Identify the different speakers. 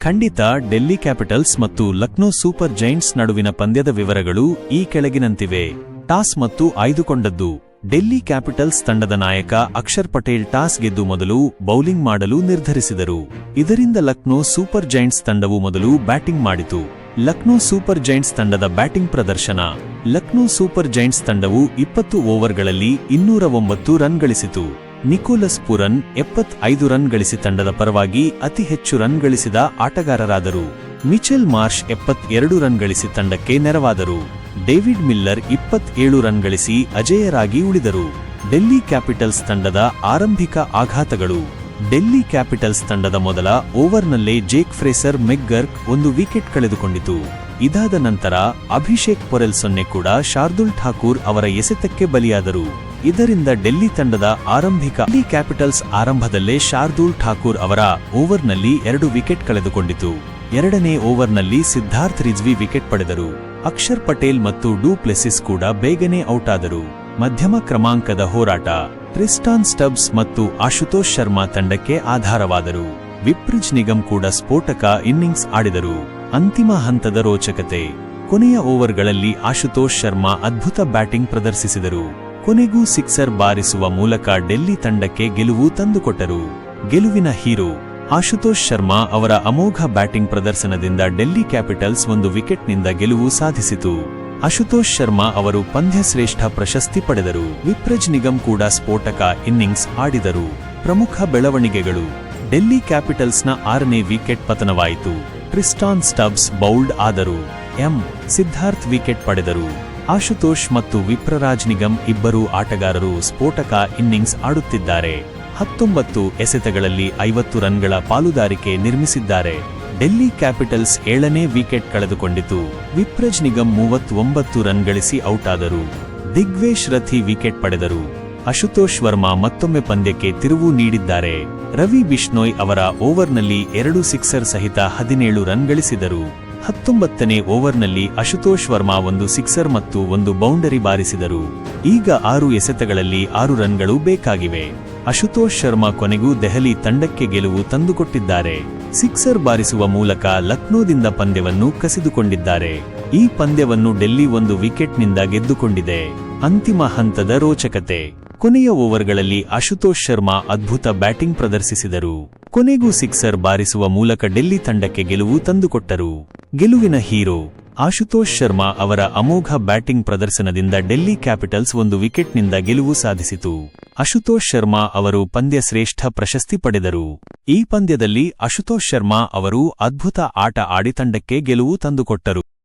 Speaker 1: ಖಂಡಿತ ಡೆಲ್ಲಿ ಕ್ಯಾಪಿಟಲ್ಸ್ ಮತ್ತು Lucknow super Giants ನಡುವಿನ ಪಂದ್ಯದ ವಿವರಗಳು ಈ ಕೆಳಗಿನಂತಿವೆ. ಟಾಸ್ ಮತ್ತು ಆಯ್ದುಕೊಂಡದ್ದು. ಡೆಲ್ಲಿ ಕ್ಯಾಪಿಟಲ್ಸ್ ತಂಡದ ನಾಯಕ ಅಕ್ಷರ್ ಪಟೇಲ್ ಟಾಸ್ ಗೆದ್ದು ಮೊದಲು ಬೌಲಿಂಗ್ ಮಾಡಲು ನಿರ್ಧರಿಸಿದರು. ಇದರಿಂದ ಲಕ್ನೋ ಸೂಪರ್ ಜೈಂಟ್ಸ್ ತಂಡವು ಮೊದಲು ಬ್ಯಾಟಿಂಗ್ ಮಾಡಿತು. ಲಕ್ನೋ ಸೂಪರ್ ಜೈಂಟ್ಸ್ ತಂಡದ ಬ್ಯಾಟಿಂಗ್ ಪ್ರದರ್ಶನ. ಲಕ್ನೋ ಸೂಪರ್ ಜೈಂಟ್ಸ್ ತಂಡವು 20 ಓವರ್ಗಳಲ್ಲಿ 209 ರನ್ ಗಳಿಸಿತು. ನಿಕೋಲಸ್ ಪುರನ್ 75 ರನ್ ಗಳಿಸಿ ತಂಡದ ಪರವಾಗಿ ಅತಿ ಹೆಚ್ಚು ರನ್ ಗಳಿಸಿದ ಆಟಗಾರರಾದರು. ಮಿಚೆಲ್ ಮಾರ್ಷ್ 72 ರನ್ ಗಳಿಸಿ ತಂಡಕ್ಕೆ ನೆರವಾದರು. ಡೇವಿಡ್ ಮಿಲ್ಲರ್ 27 ರನ್ ಗಳಿಸಿ ಅಜೇಯರಾಗಿ ಉಳಿದರು. ಡೆಲ್ಲಿ ಕ್ಯಾಪಿಟಲ್ಸ್ ತಂಡದ ಆರಂಭಿಕ ಆಘಾತಗಳು. ಡೆಲ್ಲಿ ಕ್ಯಾಪಿಟಲ್ಸ್ ತಂಡದ ಮೊದಲ ಓವರ್ನಲ್ಲೇ ಜೇಕ್ ಫ್ರೇಸರ್ ಮೆಗ್ಗರ್ಕ್ 1 ವಿಕೆಟ್ ಕಳೆದುಕೊಂಡಿತು. ಇದಾದ ನಂತರ ಅಭಿಷೇಕ್ ಪೊರೆಲ್ 0 ಕೂಡ ಶಾರ್ದುಲ್ ಠಾಕೂರ್ ಅವರ ಎಸೆತಕ್ಕೆ ಬಲಿಯಾದರು. ಇದರಿಂದ ಡೆಲ್ಲಿ ತಂಡದ ಡೆಲ್ಲಿ ಕ್ಯಾಪಿಟಲ್ಸ್ ಆರಂಭದಲ್ಲೇ ಶಾರ್ದುಲ್ ಠಾಕೂರ್ ಅವರ ಓವರ್ನಲ್ಲಿ 2 ವಿಕೆಟ್ ಕಳೆದುಕೊಂಡಿತು. ಎರಡನೇ ಓವರ್ನಲ್ಲಿ ಸಿದ್ಧಾರ್ಥ್ ರಿಜ್ವಿ ವಿಕೆಟ್ ಪಡೆದರು. ಅಕ್ಷರ್ ಪಟೇಲ್ ಮತ್ತು ಡು ಪ್ಲೆಸಿಸ್ ಕೂಡ ಬೇಗನೆ ಔಟ್ ಆದರು. ಮಧ್ಯಮ ಕ್ರಮಾಂಕದ ಹೋರಾಟ. ಟ್ರಿಸ್ಟಾನ್ ಸ್ಟಬ್ಸ್ ಮತ್ತು ಆಶುತೋಷ್ ಶರ್ಮಾ ತಂಡಕ್ಕೆ ಆಧಾರವಾದರು. ವಿಪ್ರಿಜ್ ನಿಗಮ್ ಕೂಡ ಸ್ಫೋಟಕ ಇನ್ನಿಂಗ್ಸ್ ಆಡಿದರು. ಅಂತಿಮ ಹಂತದ ರೋಚಕತೆ. ಕೊನೆಯ ಓವರ್ಗಳಲ್ಲಿ ಆಶುತೋಷ್ ಶರ್ಮಾ ಅದ್ಭುತ ಬ್ಯಾಟಿಂಗ್ ಪ್ರದರ್ಶಿಸಿದರು. ಕೊನೆಗೂ ಸಿಕ್ಸರ್ ಬಾರಿಸುವ ಮೂಲಕ ಡೆಲ್ಲಿ ತಂಡಕ್ಕೆ ಗೆಲುವು ತಂದುಕೊಟ್ಟರು. ಗೆಲುವಿನ ಹೀರೋ ಆಶುತೋಷ್ ಶರ್ಮಾ ಅವರ ಅಮೋಘ ಬ್ಯಾಟಿಂಗ್ ಪ್ರದರ್ಶನದಿಂದ ಡೆಲ್ಲಿ ಕ್ಯಾಪಿಟಲ್ಸ್ 1 ವಿಕೆಟ್ನಿಂದ ಗೆಲುವು ಸಾಧಿಸಿತು. ಆಶುತೋಷ್ ಶರ್ಮಾ ಅವರು ಪಂದ್ಯಶ್ರೇಷ್ಠ ಪ್ರಶಸ್ತಿ ಪಡೆದರು. ವಿಪ್ರಿಜ್ ನಿಗಮ್ ಕೂಡ ಸ್ಫೋಟಕ ಇನ್ನಿಂಗ್ಸ್ ಆಡಿದರು. ಪ್ರಮುಖ ಬೆಳವಣಿಗೆಗಳು. ಡೆಲ್ಲಿ ಕ್ಯಾಪಿಟಲ್ಸ್ನ 6ನೇ ವಿಕೆಟ್ ಪತನವಾಯಿತು. ಟ್ರಿಸ್ಟಾನ್ ಸ್ಟಬ್ಸ್ ಬೌಲ್ಡ್ ಆದರು. ಸಿದ್ಧಾರ್ಥ್ ವಿಕೆಟ್ ಪಡೆದರು. ಆಶುತೋಷ್ ಮತ್ತು ವಿಪ್ರರಾಜ್ ನಿಗಮ್ ಇಬ್ಬರೂ ಆಟಗಾರರು ಸ್ಫೋಟಕ ಇನ್ನಿಂಗ್ಸ್ ಆಡುತ್ತಿದ್ದಾರೆ. 19 ಎಸೆತಗಳಲ್ಲಿ 50 ರನ್ಗಳ ಪಾಲುದಾರಿಕೆ ನಿರ್ಮಿಸಿದ್ದಾರೆ. ಡೆಲ್ಲಿ ಕ್ಯಾಪಿಟಲ್ಸ್ 7ನೇ ವಿಕೆಟ್ ಕಳೆದುಕೊಂಡಿತು. ವಿಪ್ರಜ್ ನಿಗಮ್ 39 ರನ್ ಗಳಿಸಿ ಔಟ್ ಆದರು. ದಿಗ್ವೇಶ್ ರಥಿ ವಿಕೆಟ್ ಪಡೆದರು. ಆಶುತೋಷ್ ವರ್ಮಾ ಮತ್ತೊಮ್ಮೆ ಪಂದ್ಯಕ್ಕೆ ತಿರುವು ನೀಡಿದ್ದಾರೆ. ರವಿ ಬಿಷ್ಣೋಯ್ ಅವರ ಓವರ್ನಲ್ಲಿ 2 ಸಿಕ್ಸರ್ ಸಹಿತ 17 ರನ್ ಗಳಿಸಿದರು. 19ನೇ ಓವರ್ನಲ್ಲಿ ಆಶುತೋಷ್ ವರ್ಮಾ 1 ಸಿಕ್ಸರ್ ಮತ್ತು 1 ಬೌಂಡರಿ ಬಾರಿಸಿದರು. ಈಗ 6 ಎಸೆತಗಳಲ್ಲಿ 6 ರನ್ಗಳು ಬೇಕಾಗಿವೆ. ಆಶುತೋಷ್ ಶರ್ಮಾ ಕೊನೆಗೂ ದೆಹಲಿ ತಂಡಕ್ಕೆ ಗೆಲುವು ತಂದುಕೊಟ್ಟಿದ್ದಾರೆ. ಸಿಕ್ಸರ್ ಬಾರಿಸುವ ಮೂಲಕ ಲಕ್ನೋದಿಂದ ಪಂದ್ಯವನ್ನು ಕಸಿದುಕೊಂಡಿದ್ದಾರೆ. ಈ ಪಂದ್ಯವನ್ನು ಡೆಲ್ಲಿ 1 ವಿಕೆಟ್ನಿಂದ ಗೆದ್ದುಕೊಂಡಿದೆ. ಅಂತಿಮ ಹಂತದ ರೋಚಕತೆ. ಕೊನೆಯ ಓವರ್ಗಳಲ್ಲಿ ಆಶುತೋಷ್ ಶರ್ಮಾ ಅದ್ಭುತ ಬ್ಯಾಟಿಂಗ್ ಪ್ರದರ್ಶಿಸಿದರು. ಕೊನೆಗೂ ಸಿಕ್ಸರ್ ಬಾರಿಸುವ ಮೂಲಕ ಡೆಲ್ಲಿ ತಂಡಕ್ಕೆ ಗೆಲುವು ತಂದುಕೊಟ್ಟರು. ಗೆಲುವಿನ ಹೀರೋ ಆಶುತೋಷ್ ಶರ್ಮಾ ಅವರ ಅಮೋಘ ಬ್ಯಾಟಿಂಗ್ ಪ್ರದರ್ಶನದಿಂದ ಡೆಲ್ಲಿ ಕ್ಯಾಪಿಟಲ್ಸ್ 1 ವಿಕೆಟ್ನಿಂದ ಗೆಲುವು ಸಾಧಿಸಿತು. ಆಶುತೋಷ್ ಶರ್ಮಾ ಅವರು ಪಂದ್ಯಶ್ರೇಷ್ಠ ಪ್ರಶಸ್ತಿ ಪಡೆದರು. ಈ ಪಂದ್ಯದಲ್ಲಿ ಆಶುತೋಷ್ ಶರ್ಮಾ ಅವರು ಅದ್ಭುತ ಆಟ ಆಡಿ ತಂಡಕ್ಕೆ ಗೆಲುವು ತಂದುಕೊಟ್ಟರು.